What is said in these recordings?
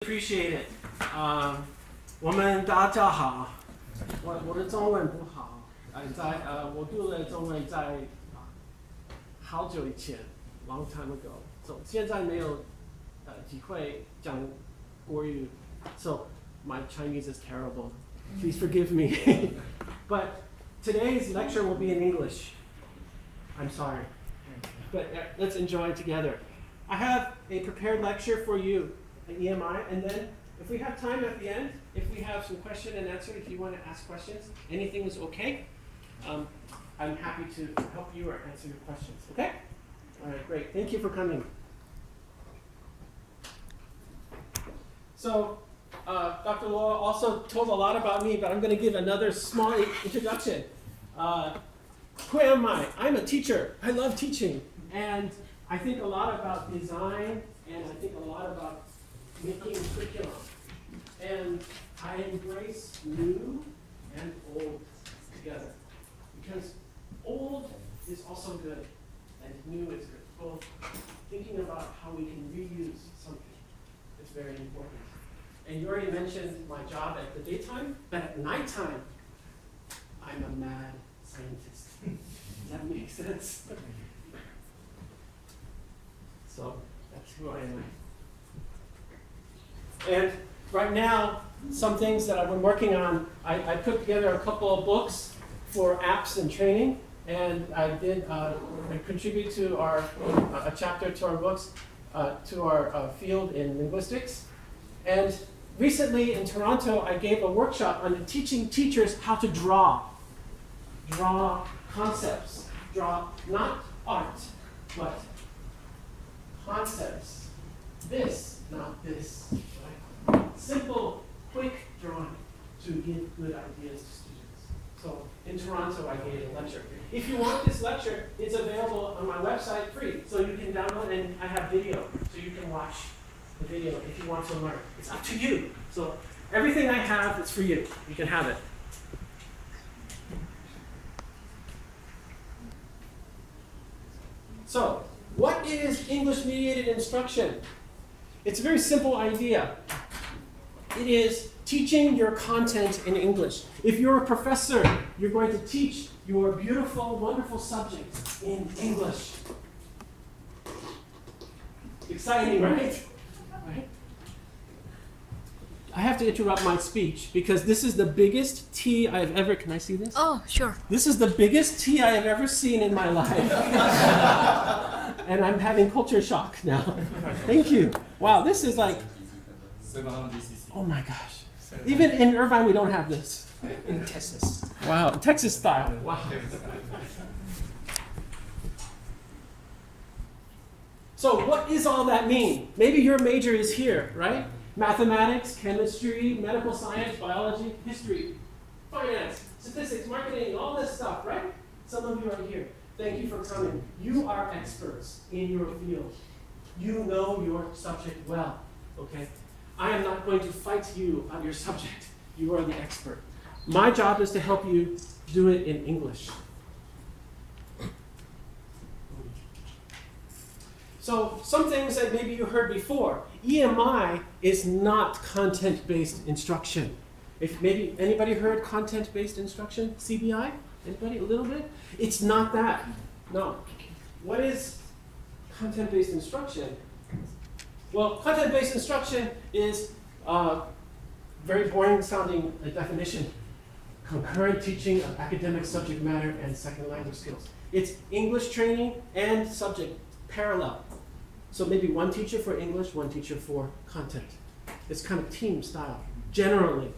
appreciate it. 我们大家好，我的中文不好，我读了中文在好久以前 ，long time ago， so 现在没有机会讲国语 ，so my Chinese is terrible. Please forgive me. But today's lecture will be in English. I'm sorry, but let's enjoy it together. I have a prepared lecture for you, an EMI, and then if we have time at the end, if we have some question and answer, if you want to ask questions, anything is okay. I'm happy to help you or answer your questions, okay? All right, great. Thank you for coming. So, Dr. Law also told a lot about me, but I'm going to give another small introduction. Who am I? I'm a teacher. I love teaching. And I think a lot about design, and I think a lot about making curriculum. And I embrace new and old together. Because old is also good, and new is good. Well, thinking about how we can reuse something is very important. And you already mentioned my job at the daytime, but at nighttime, I'm a mad scientist. Does that make sense? So that's who I am. And right now, some things that I've been working on, I put together a couple of books for apps and training, and I contribute to a chapter to our books, to our field in linguistics. And recently in Toronto, I gave a workshop on teaching teachers how to draw concepts, draw not art, but concepts. This, not this. Right? Simple, quick drawing to give good ideas to students. So in Toronto, I gave a lecture. If you want this lecture, it's available on my website free. So you can download, and I have video, so you can watch the video if you want to learn. It's up to you. So everything I have is for you. You can have it. So, what is English mediated instruction? It's a very simple idea. It is teaching your content in English. If you're a professor, you're going to teach your beautiful, wonderful subject in English. Exciting, right? I have to interrupt my speech because this is the biggest tea I've ever, can I see this? Oh, sure. This is the biggest tea I have ever seen in my life. And I'm having culture shock now. Thank you. Wow, this is like, 700 cc. oh my gosh. Even in Irvine, we don't have this. In Texas. Wow, Texas style. Wow. So what does all that mean? Maybe your major is here, right? Mathematics, chemistry, medical science, biology, history, finance, statistics, marketing, all this stuff, right? Some of you are here. Thank you for coming. You are experts in your field. You know your subject well, okay? I am not going to fight you on your subject. You are the expert. My job is to help you do it in English. So some things that maybe you heard before. EMI is not content-based instruction. If maybe anybody heard content-based instruction, CBI? Anybody, a little bit? It's not that. No. What is content-based instruction? Well, content-based instruction is very boring sounding definition. Concurrent teaching of academic subject matter and second language skills. It's English training and subject parallel. So maybe one teacher for English, one teacher for content. It's kind of team style, generally.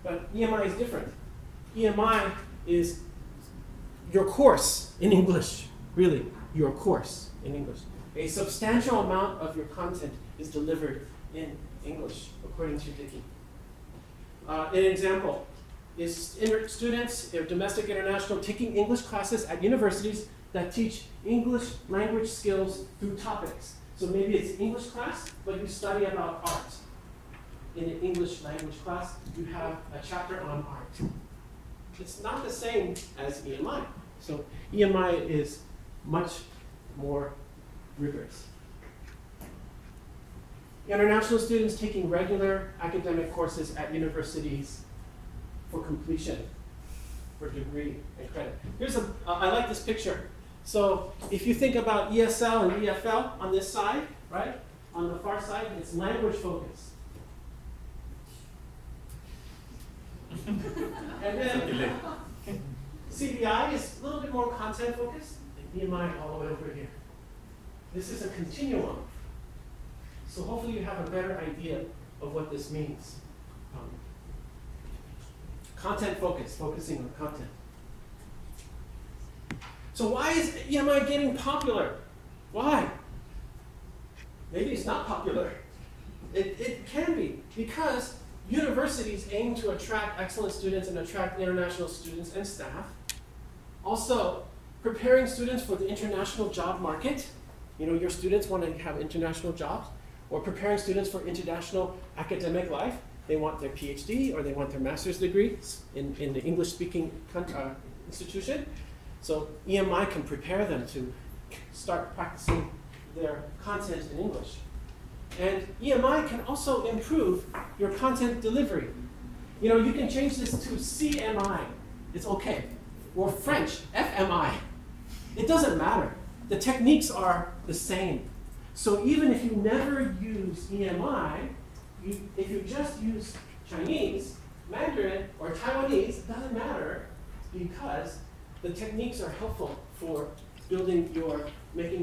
But EMI is different. EMI is your course in English, really, your course in English. A substantial amount of your content is delivered in English, according to Dickey. An example is students, domestic international, taking English classes at universities that teach English language skills through topics. So maybe it's English class, but you study about art. In an English language class, you have a chapter on art. It's not the same as EMI. So EMI is much more rigorous. International students taking regular academic courses at universities for completion, for degree and credit. I like this picture. So if you think about ESL and EFL on this side, right? On the far side, it's language focused. And then CBI is a little bit more content focused, and EMI all the way over here. This is a continuum. So hopefully you have a better idea of what this means. Content focus, focusing on content. So why is EMI getting popular? Why? Maybe it's not popular. It can be, because universities aim to attract excellent students and attract international students and staff. Also, preparing students for the international job market. You know, your students want to have international jobs, or preparing students for international academic life. They want their PhD or they want their master's degree in the English-speaking institution. So EMI can prepare them to start practicing their content in English. And EMI can also improve your content delivery. You know, you can change this to CMI. It's okay. Or French, FMI. It doesn't matter. The techniques are the same. So even if you never use EMI, if you just use Chinese, Mandarin, or Taiwanese, it doesn't matter, because the techniques are helpful for making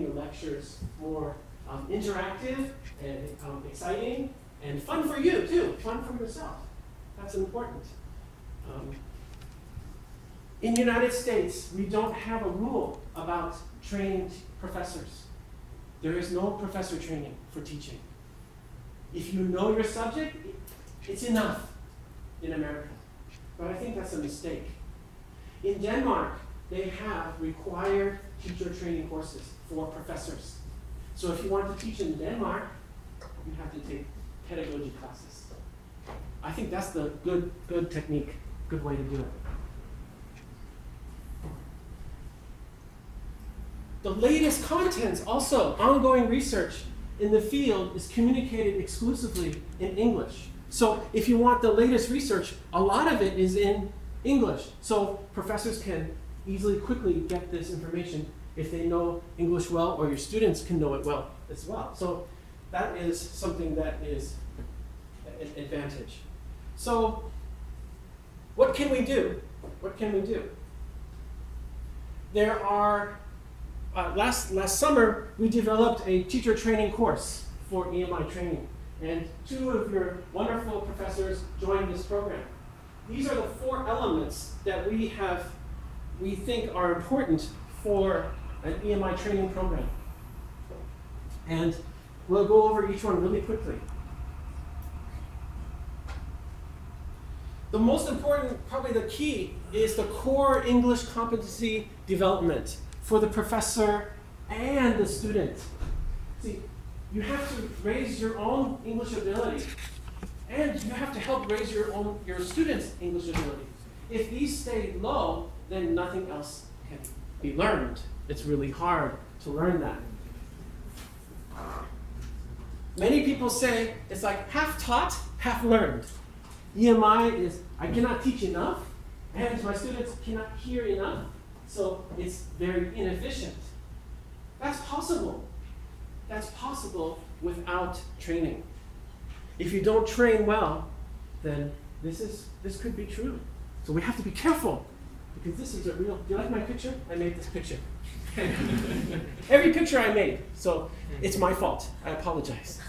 your lectures more interactive and exciting and fun for you too, fun for yourself. That's important. In the United States, we don't have a rule about training professors. There is no professor training for teaching. If you know your subject, it's enough in America. But I think that's a mistake. In Denmark, they have required teacher training courses for professors. So if you want to teach in Denmark, you have to take pedagogy classes. I think that's the good technique, good way to do it. The latest contents, also ongoing research in the field, is communicated exclusively in English. So if you want the latest research, a lot of it is in English. So professors can easily, quickly get this information if they know English well, or your students can know it well as well. So that is something that is an advantage. So what can we do? What can we do? There are, last summer, we developed a teacher training course for EMI training. And 2 of your wonderful professors joined this program. These are the 4 elements that we think are important for an EMI training program. And we'll go over each one really quickly. The most important, probably the key, is the core English competency development for the professor and the student. See, you have to raise your own English ability, and you have to help raise your students' English ability. If these stay low, then nothing else can be learned. It's really hard to learn that. Many people say it's like half taught, half learned. EMI is, I cannot teach enough, and my students cannot hear enough, so it's very inefficient. That's possible. That's possible without training. If you don't train well, then this could be true. So we have to be careful, because this is a real, do you like my picture? I made this picture. Every picture I made, so it's my fault. I apologize.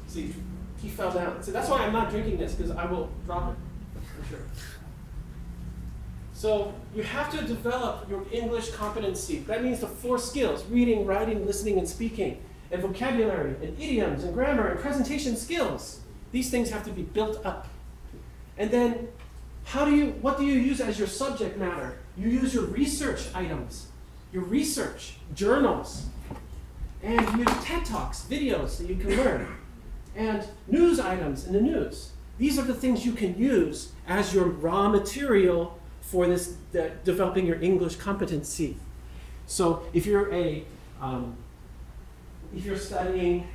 See, he fell down. So that's why I'm not drinking this, because I will drop it, for sure. So you have to develop your English competency. That means the 4 skills: reading, writing, listening, and speaking, and vocabulary, and idioms, and grammar, and presentation skills. These things have to be built up. And then, what do you use as your subject matter? You use your research items, your research, journals, and you use TED Talks, videos that you can learn, and news items in the news. These are the things you can use as your raw material for developing your English competency. So if you're if you're studying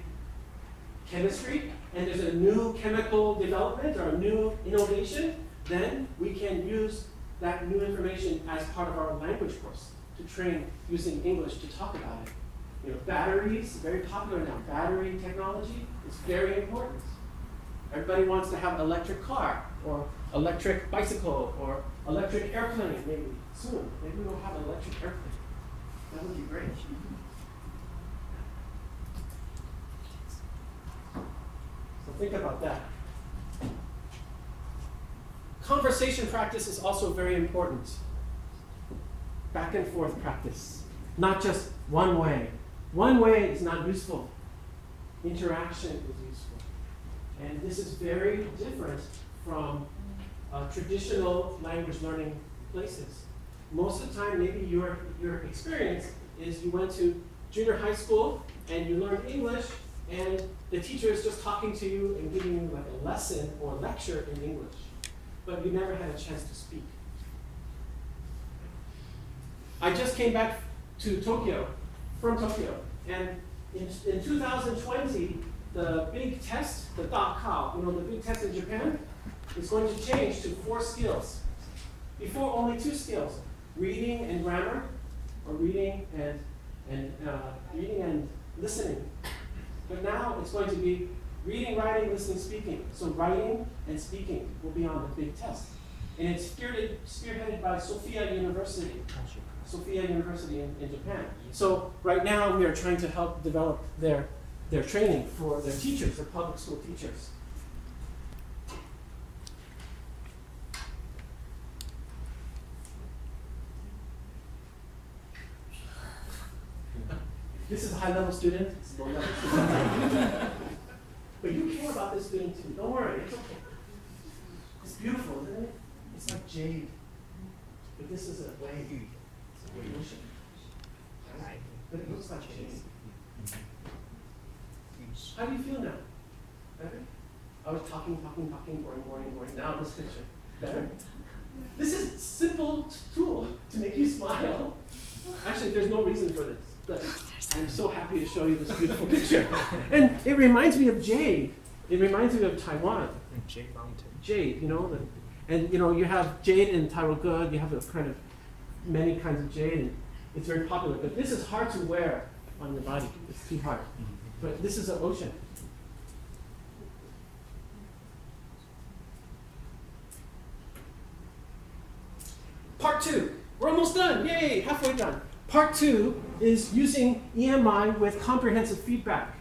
chemistry and there's a new chemical development or a new innovation, then we can use that new information as part of our language course to train using English to talk about it. You know, batteries, very popular now. Battery technology is very important. Everybody wants to have an electric car or electric bicycle or electric airplane maybe soon. Maybe we'll have an electric airplane. That would be great. So think about that. Conversation practice is also very important. Back and forth practice. Not just one way. One way is not useful. Interaction is useful. And this is very different from traditional language learning places. Most of the time, maybe your experience is you went to junior high school and you learned English and the teacher is just talking to you and giving you like a lesson or a lecture in English, but you never had a chance to speak. I just came back to Tokyo, from Tokyo, and in 2020, the big test, the Dakao, the big test in Japan, is going to change to 4 skills. Before, only 2 skills: reading and grammar, or reading and listening. But now it's going to be reading, writing, listening, speaking. So writing and speaking will be on the big test, and it's spearheaded by Sophia University in Japan. So right now we are trying to help develop their training for their teachers, their public school teachers. This is a high-level student. It's low-level student. But you care about this student too. Don't worry, it's okay. It's beautiful, isn't it? It's like jade. But this is a wave. It's a wave ocean. Right? But it looks like jade. How do you feel now? Better? I was talking, boring. Now this picture. Better? This is a simple tool to make you smile. Actually, there's no reason for this. But I'm so happy to show you this beautiful picture. And it reminds me of jade. It reminds me of Taiwan. Jade Mountain. Jade, and you have jade in Taiwan. You have a kind of many kinds of jade, and it's very popular. But this is hard to wear on your body. It's too hard. But this is an ocean. Part 2. We're almost done. Yay, halfway done. Part 2 is using EMI with comprehensive feedback.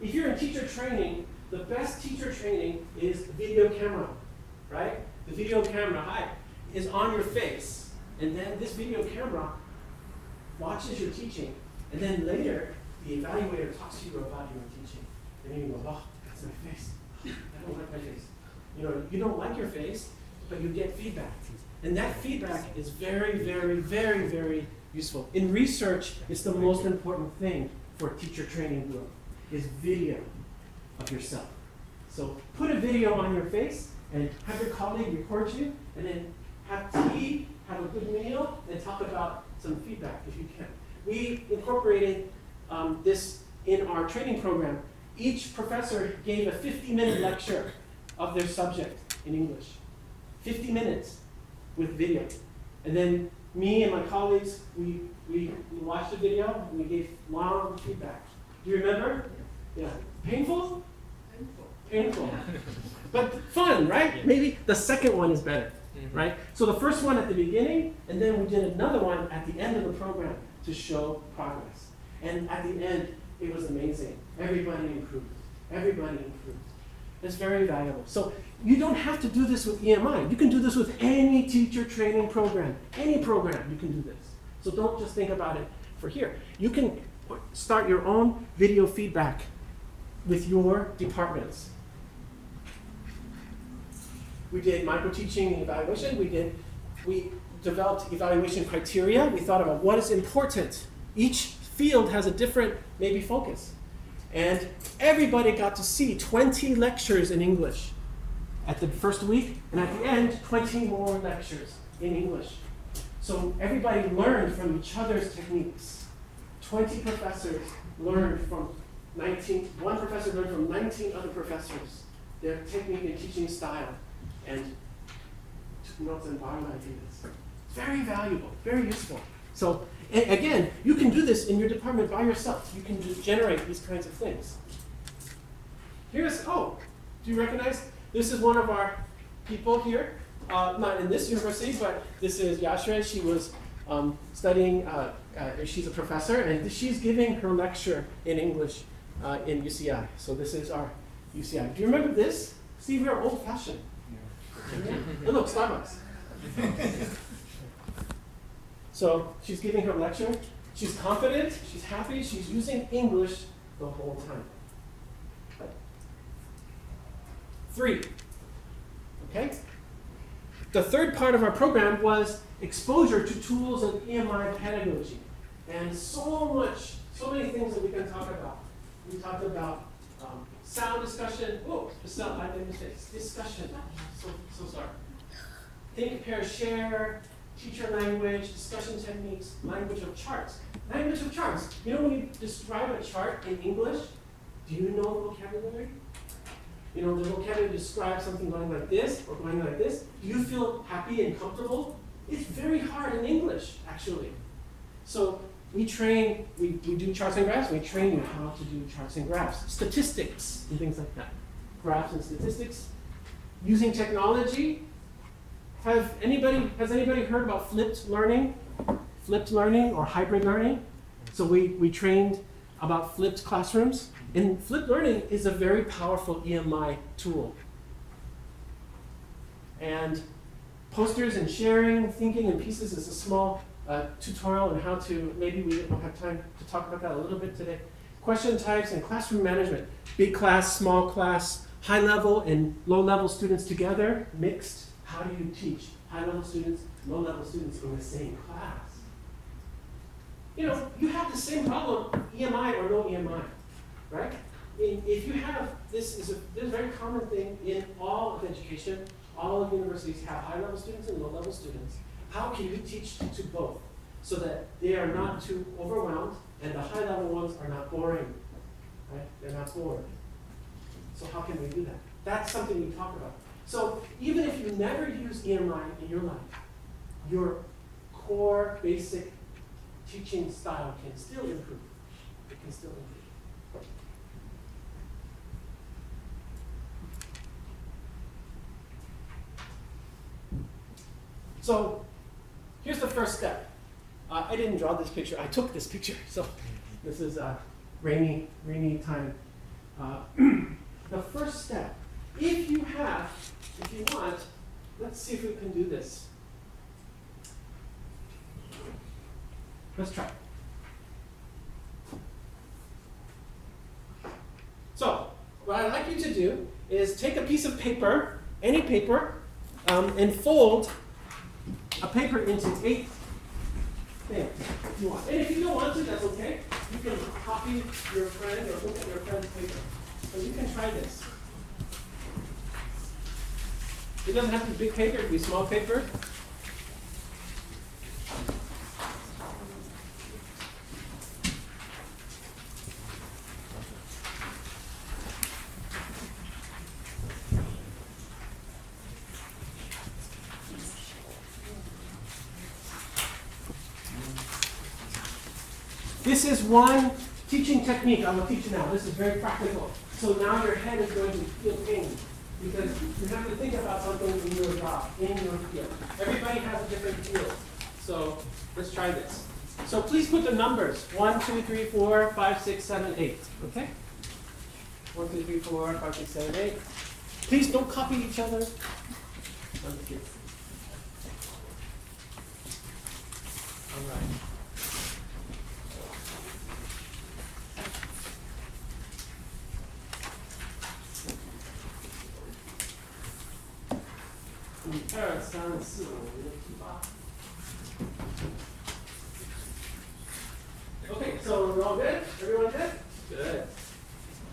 If you're in teacher training, the best teacher training is video camera, right? The video camera, is on your face. And then this video camera watches your teaching. And then later, the evaluator talks to you about your teaching. And then you go, oh, that's my face. I don't like my face. You don't like your face, but you get feedback. And that feedback is very, very, very, very useful. In research, it's the most important thing for teacher training group, is video of yourself. So put a video on your face and have your colleague record you, and then have tea, have a good meal, and talk about some feedback if you can. We incorporated this in our training program. Each professor gave a 50-minute lecture of their subject in English. 50 minutes with video. And then me and my colleagues, we watched the video and we gave long feedback. Do you remember? Yeah. Painful? Painful. But fun, right? Yeah. Maybe the second one is better, right? So the first one at the beginning, and then we did another one at the end of the program to show progress. And at the end, it was amazing. Everybody improved. Everybody improved. It's very valuable. So you don't have to do this with EMI. You can do this with any teacher training program. Any program, you can do this. So don't just think about it for here. You can start your own video feedback with your departments. We did micro-teaching and evaluation. We developed evaluation criteria. We thought about what is important. Each field has a different, maybe, focus. And everybody got to see 20 lectures in English at the first week, and at the end, 20 more lectures in English. So everybody learned from each other's techniques. 20 professors learned from one professor learned from 19 other professors their technique and teaching style, and took notes and borrowed ideas. It's very valuable, very useful. So, and again, you can do this in your department by yourself. You can just generate these kinds of things. Here's, do you recognize? This is one of our people here. Not in this university, but this is Yashre. She was studying, she's a professor, and she's giving her lecture in English in UCI. So this is our UCI. Do you remember this? See, we're old-fashioned. Yeah. Oh, look, Starbucks. So she's giving her lecture. She's confident, she's happy, she's using English the whole time. 3. Okay? The third part of our program was exposure to tools of EMI pedagogy. And so many things that we can talk about. We talked about sound discussion. Oh, I made mistakes. Discussion. So sorry. Think, pair, share, teacher language, discussion techniques, language of charts. Language of charts. You know when you describe a chart in English, do you know the vocabulary? You know, the vocabulary describes something going like this or going like this. Do you feel happy and comfortable? It's very hard in English, actually. So we do charts and graphs. We train you how to do charts and graphs, statistics and things like that. Graphs and statistics. Using technology. Has anybody heard about flipped learning? Flipped learning or hybrid learning? So we trained about flipped classrooms. And flipped learning is a very powerful EMI tool. And posters and sharing, thinking in pieces is a small tutorial on how to, maybe we don't have time to talk about that a little bit today. Question types and classroom management. Big class, small class, high level and low level students together, mixed. How do you teach high level students, low level students in the same class? You know, you have the same problem, EMI or no EMI. Right? If you have, this is a very common thing in all of education. All of universities have high-level students and low-level students. How can you teach to both so that they are not too overwhelmed and the high-level ones are not boring? Right? They're not bored. So how can we do that? That's something we talk about. So even if you never use EMI in your life, your core basic teaching style can still improve. It can still improve. So here's the first step. I didn't draw this picture. I took this picture. So this is a rainy time. The first step, if you want, let's see if we can do this. Let's try. So what I'd like you to do is take a piece of paper, any paper, and fold a paper into 8 things if you want. And if you don't want to, that's okay. You can copy your friend or look at your friend's paper. So you can try this. It doesn't have to be big paper, it can be small paper. This is one teaching technique I will teach you now. This is very practical. So now your head is going to feel pain because you have to think about something in your job, in your field. Everybody has a different field. So let's try this. So please put the numbers 1, 2, 3, 4, 5, 6, 7, 8. Okay? 1, 2, 3, 4, 5, 6, 7, 8. Please don't copy each other. All right. Okay, so we're all good? Everyone good? Good.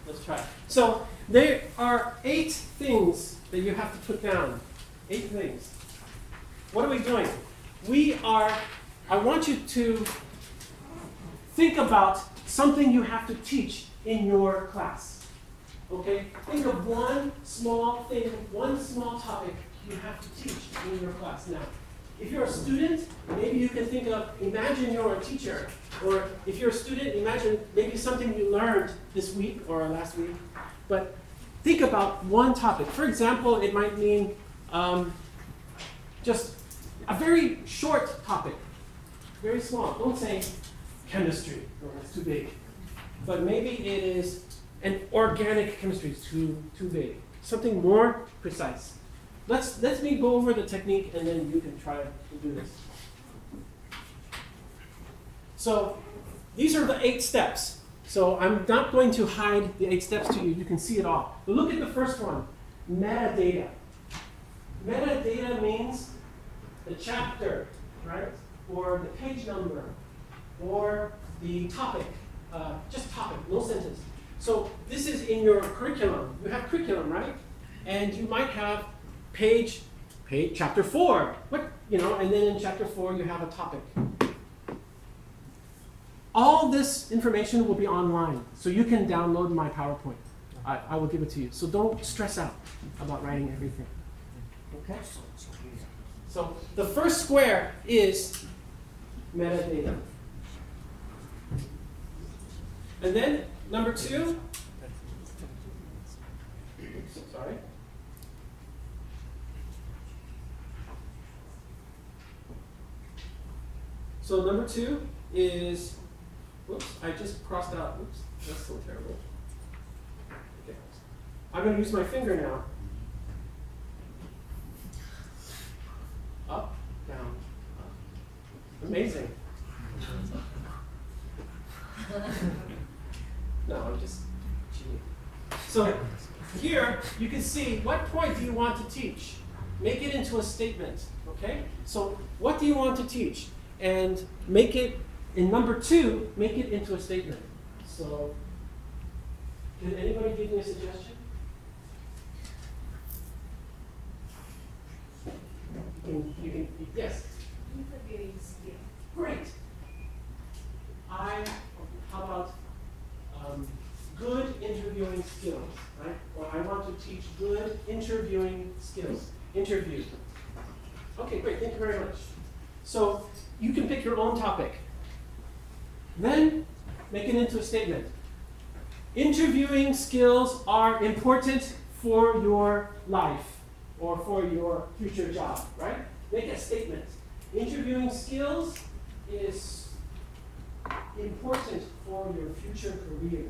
Let's try. So there are 8 things that you have to put down. 8 things. What are we doing? I want you to think about something you have to teach in your class. Okay? Think of one small thing, one small topic you have to teach in your class. Now, if you're a student, maybe you can imagine you're a teacher. Or if you're a student, imagine maybe something you learned this week or last week. But think about one topic. For example, it might mean just a very short topic, very small. Don't say chemistry, or it's too big. But maybe it is an organic chemistry, it's too big. Something more precise. Let me go over the technique, and then you can try to do this. So these are the 8 steps. So I'm not going to hide the 8 steps to you. You can see it all. But look at the first one, metadata. Metadata means the chapter, right? Or the page number, or the topic. Just topic, no sentence. So this is in your curriculum. You have curriculum, right? And you might have page chapter 4. And then in chapter 4 you have a topic. All this information will be online, so you can download my PowerPoint. I will give it to you. So don't stress out about writing everything. Okay? So the first square is metadata. And then number 2, sorry. So number 2 is, whoops, I just crossed out, whoops, that's so terrible. Okay. I'm going to use my finger now. Up, down, up. Amazing. No, I'm just cheating. So here you can see what point do you want to teach. Make it into a statement, okay? So what do you want to teach? And make it, in number 2, make it into a statement. So can anybody give me a suggestion? You can, yes? Interviewing skill. Great. How about good interviewing skills, right? Or I want to teach good interviewing skills. Interview. Okay, great, thank you very much. So you can pick your own topic. Then make it into a statement. Interviewing skills are important for your life or for your future job, right? Make a statement. Interviewing skills is important for your future career.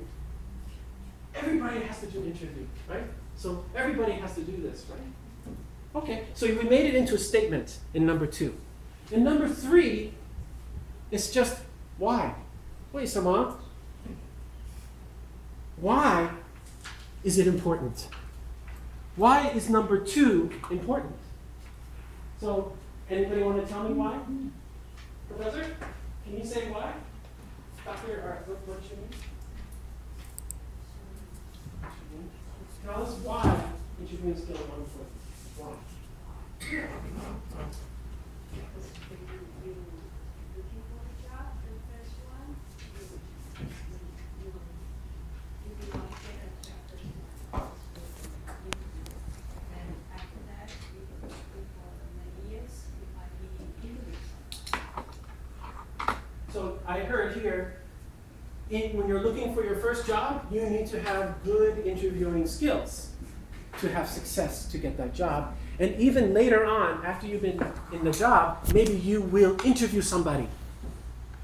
Everybody has to do an interview, right? So everybody has to do this, right? Okay, so we made it into a statement in number 2. In number 3, it's just why. Wait, Sama. Why is it important? Why is number 2 important? So, anybody want to tell me why? Professor, can you say why? Doctor, what you mean? Tell us why interviewing skill 1 foot. Why? So I heard here, when you're looking for your first job, you need to have good interviewing skills to have success to get that job. And even later on, after you've been in the job, maybe you will interview somebody.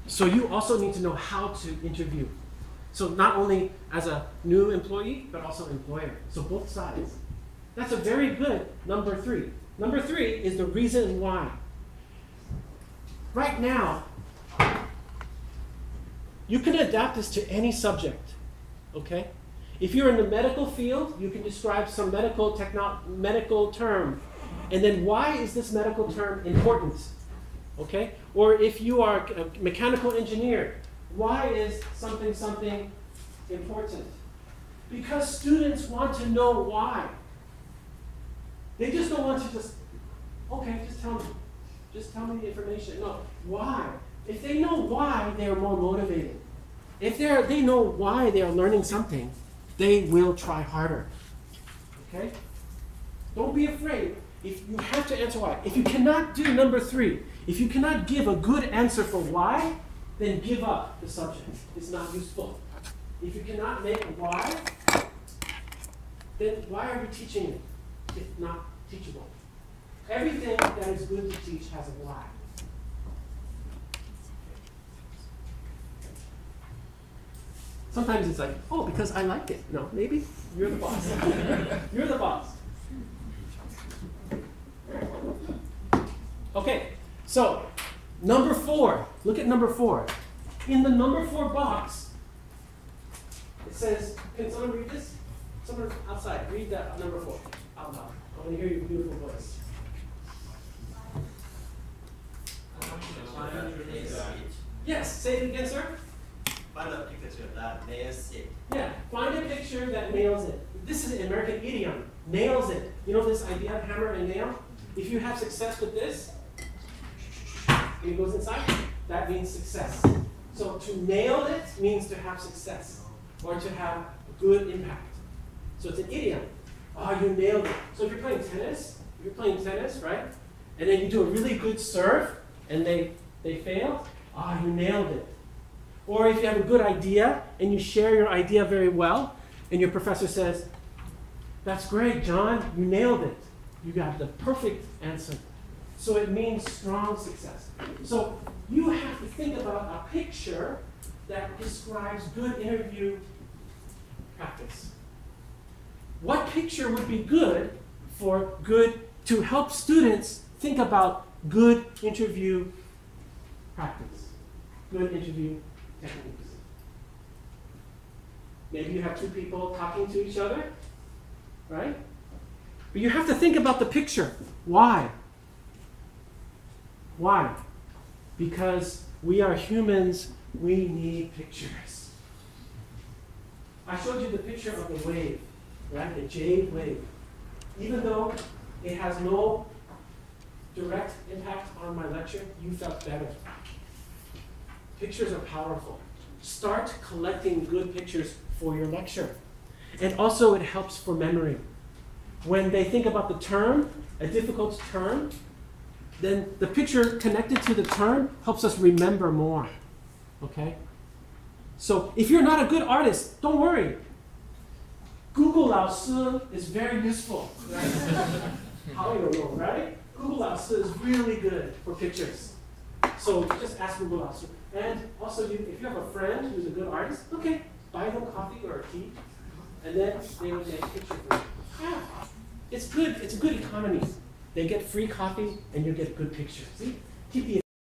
So you also need to know how to interview. So not only as a new employee, but also employer. So both sides. That's a very good number 3. Number 3 is the reason why. Right now, you can adapt this to any subject, okay? If you're in the medical field, you can describe some medical term. And then why is this medical term important, okay? Or if you are a mechanical engineer, why is something important? Because students want to know why. They just don't want to okay, just tell me. Just tell me the information. No, why? If they know why, they are more motivated. if they know why they are learning something, they will try harder. Okay? Don't be afraid. If you have to answer why. If you cannot do number 3, if you cannot give a good answer for why, then give up the subject. It's not useful. If you cannot make a why, then why are you teaching it? It's not teachable. Everything that is good to teach has a why. Sometimes it's like, oh, because I like it. No, maybe you're the boss. You're the boss. Okay, so number 4. Look at number 4. In the number 4 box, it says, can someone read this? Someone outside, read that number 4 out loud. I want to hear your beautiful voice. Yes, say it again, sir. Find a picture that nails it. Yeah, find a picture that nails it. This is an American idiom. Nails it. You know this idea of hammer and nail? If you have success with this, and it goes inside, that means success. So to nail it means to have success or to have good impact. So it's an idiom. Oh, you nailed it. So if you're playing tennis, right? And then you do a really good serve and they fail, oh, you nailed it. Or if you have a good idea and you share your idea very well and your professor says, that's great, John, you nailed it. You got the perfect answer. So it means strong success. So you have to think about a picture that describes good interview practice. What picture would be good to help students think about good interview practice, good interview techniques? Maybe you have 2 people talking to each other, right? But you have to think about the picture. Why? Why? Because we are humans, we need pictures. I showed you the picture of the wave, right? The jade wave. Even though it has no direct impact on my lecture, you felt better. Pictures are powerful. Start collecting good pictures for your lecture. And also it helps for memory. When they think about the term, a difficult term, then the picture connected to the term helps us remember more. Okay? So if you're not a good artist, don't worry. Google 老师 is very useful. Right? How you know, right? Google 老师 is really good for pictures. So just ask Google 老师. And also, if you have a friend who's a good artist, okay, buy them coffee or tea, and then they will make a picture for you. Yeah. It's good. It's a good economy. They get free coffee, and you get good pictures. See? Keep the